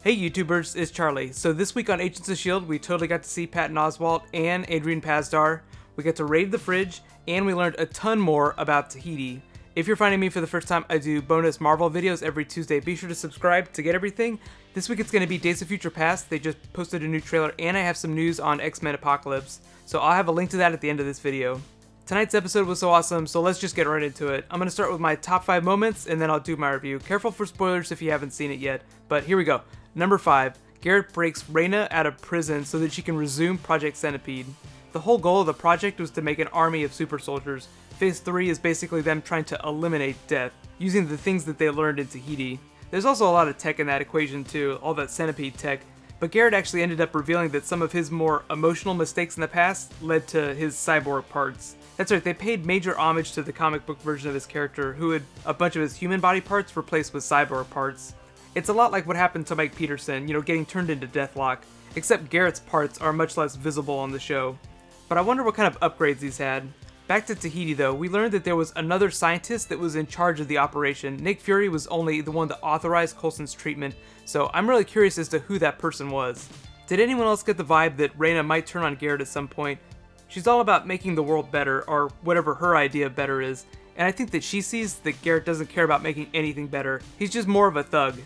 Hey YouTubers, it's Charlie. So this week on Agents of S.H.I.E.L.D., we totally got to see Patton Oswalt and Adrian Pasdar. We got to raid the fridge, and we learned a ton more about Tahiti. If you're finding me for the first time, I do bonus Marvel videos every Tuesday. Be sure to subscribe to get everything. This week it's going to be Days of Future Past. They just posted a new trailer, and I have some news on X-Men Apocalypse. So I'll have a link to that at the end of this video. Tonight's episode was so awesome, so let's just get right into it. I'm going to start with my top 5 moments, and then I'll do my review. Careful for spoilers if you haven't seen it yet, but here we go. Number 5. Garrett breaks Reyna out of prison so that she can resume Project Centipede. The whole goal of the project was to make an army of super soldiers. Phase 3 is basically them trying to eliminate death, using the things that they learned in Tahiti. There's also a lot of tech in that equation too, all that centipede tech, but Garrett actually ended up revealing that some of his more emotional mistakes in the past led to his cyborg parts. That's right, they paid major homage to the comic book version of his character, who had a bunch of his human body parts replaced with cyborg parts. It's a lot like what happened to Mike Peterson, getting turned into Deathlock, except Garrett's parts are much less visible on the show. But I wonder what kind of upgrades he's had. Back to Tahiti though, we learned that there was another scientist that was in charge of the operation. Nick Fury was only the one that authorized Coulson's treatment, so I'm really curious as to who that person was. Did anyone else get the vibe that Reyna might turn on Garrett at some point? She's all about making the world better, or whatever her idea of better is, and I think that she sees that Garrett doesn't care about making anything better. He's just more of a thug.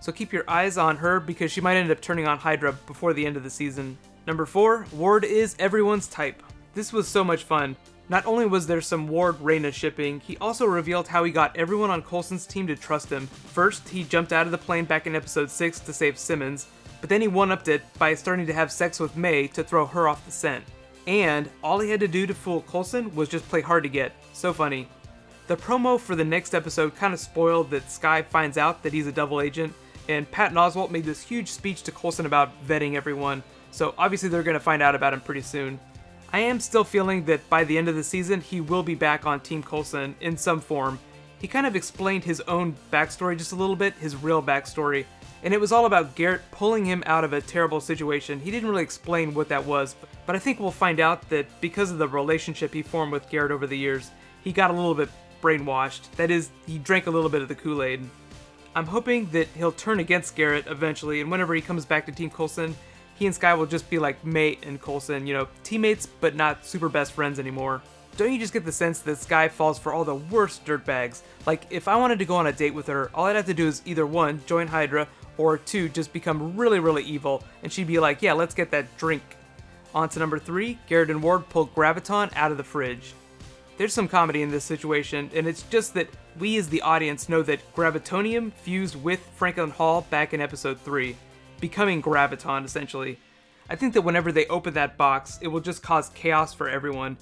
So keep your eyes on her because she might end up turning on HYDRA before the end of the season. Number 4, Ward is everyone's type. This was so much fun. Not only was there some Ward-Reyna shipping, he also revealed how he got everyone on Coulson's team to trust him. First, he jumped out of the plane back in episode 6 to save Simmons, but then he one-upped it by starting to have sex with May to throw her off the scent. And all he had to do to fool Coulson was just play hard to get. So funny. The promo for the next episode kind of spoiled that Skye finds out that he's a double agent, and Patton Oswalt made this huge speech to Coulson about vetting everyone, so obviously they're going to find out about him pretty soon. I am still feeling that by the end of the season, he will be back on Team Coulson in some form. He kind of explained his own backstory just a little bit, his real backstory, and it was all about Garrett pulling him out of a terrible situation. He didn't really explain what that was, but I think we'll find out that because of the relationship he formed with Garrett over the years, he got a little bit brainwashed. That is, he drank a little bit of the Kool-Aid. I'm hoping that he'll turn against Garrett eventually, and whenever he comes back to Team Coulson, he and Skye will just be like May and Coulson, teammates but not super best friends anymore. Don't you just get the sense that Skye falls for all the worst dirtbags? Like, if I wanted to go on a date with her, all I'd have to do is either 1, join HYDRA, or 2, just become really, really evil, and she'd be like, yeah, let's get that drink. On to number 3, Garrett and Ward pull Graviton out of the fridge. There's some comedy in this situation, and it's just that we as the audience know that Gravitonium fused with Franklin Hall back in episode 3, becoming Graviton essentially. I think that whenever they open that box, it will just cause chaos for everyone.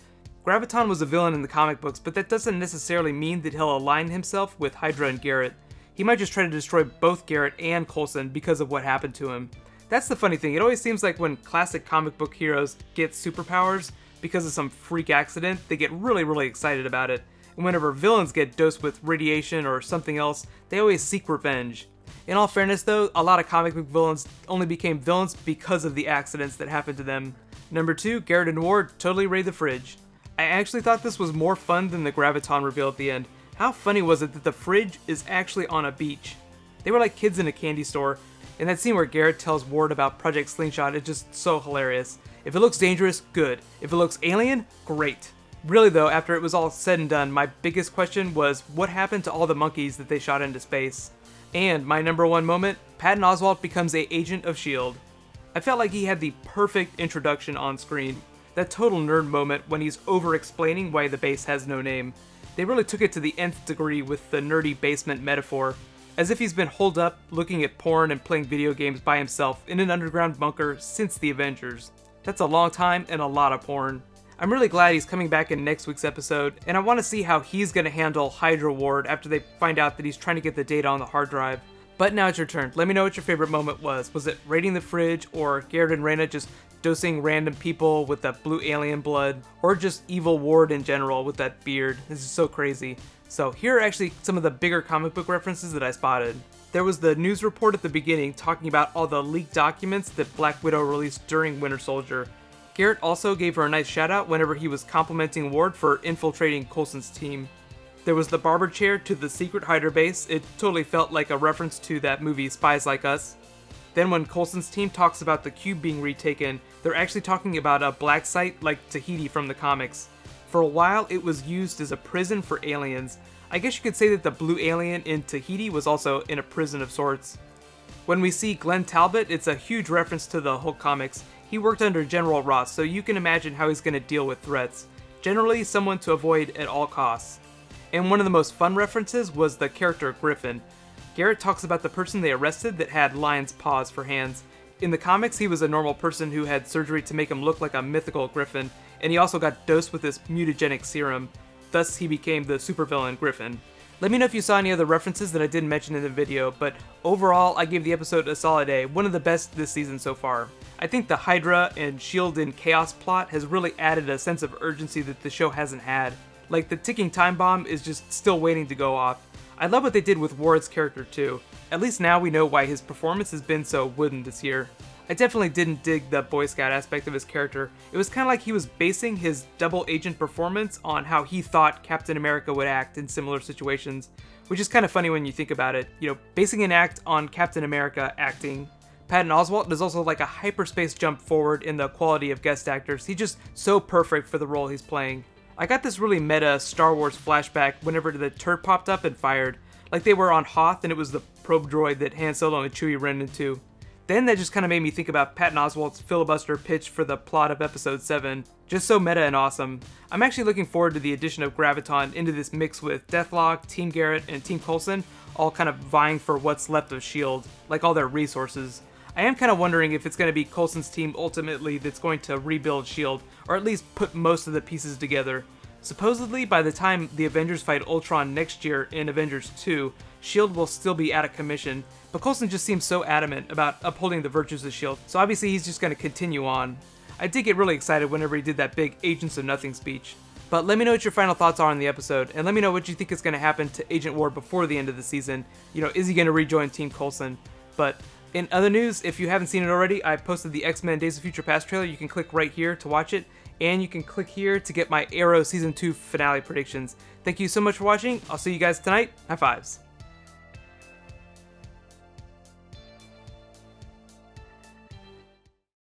Graviton was a villain in the comic books, but that doesn't necessarily mean that he'll align himself with HYDRA and Garrett. He might just try to destroy both Garrett and Coulson because of what happened to him. That's the funny thing, it always seems like when classic comic book heroes get superpowers, because of some freak accident, they get really, really excited about it. And whenever villains get dosed with radiation or something else, they always seek revenge. In all fairness though, a lot of comic book villains only became villains because of the accidents that happened to them. Number 2, Garrett and Ward totally raid the fridge. I actually thought this was more fun than the Graviton reveal at the end. How funny was it that the fridge is actually on a beach? They were like kids in a candy store, and that scene where Garrett tells Ward about Project Slingshot is just so hilarious. If it looks dangerous, good. If it looks alien, great. Really though, after it was all said and done, my biggest question was what happened to all the monkeys that they shot into space? And my number 1 moment, Patton Oswalt becomes an agent of S.H.I.E.L.D. I felt like he had the perfect introduction on screen. That total nerd moment when he's over-explaining why the base has no name. They really took it to the nth degree with the nerdy basement metaphor, as if he's been holed up looking at porn and playing video games by himself in an underground bunker since the Avengers. That's a long time and a lot of porn. I'm really glad he's coming back in next week's episode, and I want to see how he's going to handle HYDRA Ward after they find out that he's trying to get the data on the hard drive. But now it's your turn. Let me know what your favorite moment was. Was it raiding the fridge, or Garrett and Reyna just dosing random people with that blue alien blood, or just evil Ward in general with that beard? This is so crazy. So here are actually some of the bigger comic book references that I spotted. There was the news report at the beginning talking about all the leaked documents that Black Widow released during Winter Soldier. Garrett also gave her a nice shout out whenever he was complimenting Ward for infiltrating Coulson's team. There was the barber chair to the secret HYDRA base. It totally felt like a reference to that movie Spies Like Us. Then when Coulson's team talks about the cube being retaken, they're actually talking about a black site like Tahiti from the comics. For a while, it was used as a prison for aliens. I guess you could say that the blue alien in Tahiti was also in a prison of sorts. When we see Glenn Talbot, it's a huge reference to the Hulk comics. He worked under General Ross, so you can imagine how he's going to deal with threats. Generally, someone to avoid at all costs. And one of the most fun references was the character Griffin. Garrett talks about the person they arrested that had lion's paws for hands. In the comics, he was a normal person who had surgery to make him look like a mythical griffin, and he also got dosed with this mutagenic serum. Thus, he became the supervillain Griffin. Let me know if you saw any other references that I didn't mention in the video, but overall, I gave the episode a solid A, one of the best this season so far. I think the HYDRA and S.H.I.E.L.D. in Chaos plot has really added a sense of urgency that the show hasn't had. Like, the ticking time bomb is just still waiting to go off. I love what they did with Ward's character too. At least now we know why his performance has been so wooden this year. I definitely didn't dig the Boy Scout aspect of his character. It was kind of like he was basing his double agent performance on how he thought Captain America would act in similar situations, which is kind of funny when you think about it. You know, basing an act on Captain America acting. Patton Oswalt is also like a hyperspace jump forward in the quality of guest actors. He's just so perfect for the role he's playing. I got this really meta Star Wars flashback whenever the turret popped up and fired, like they were on Hoth and it was the probe droid that Han Solo and Chewie ran into. Then that just kind of made me think about Patton Oswalt's filibuster pitch for the plot of Episode 7. Just so meta and awesome. I'm actually looking forward to the addition of Graviton into this mix with Deathlock, Team Garrett, and Team Coulson, all kind of vying for what's left of S.H.I.E.L.D., like all their resources. I am kind of wondering if it's going to be Coulson's team ultimately that's going to rebuild S.H.I.E.L.D., or at least put most of the pieces together. Supposedly, by the time the Avengers fight Ultron next year in Avengers 2, S.H.I.E.L.D. will still be out of commission, but Coulson just seems so adamant about upholding the virtues of S.H.I.E.L.D., so obviously he's just going to continue on. I did get really excited whenever he did that big Agents of Nothing speech. But let me know what your final thoughts are on the episode, and let me know what you think is going to happen to Agent Ward before the end of the season. You know, is he going to rejoin Team Coulson? But in other news, if you haven't seen it already, I posted the X-Men Days of Future Past trailer. You can click right here to watch it, and you can click here to get my Arrow Season 2 finale predictions. Thank you so much for watching. I'll see you guys tonight. High fives.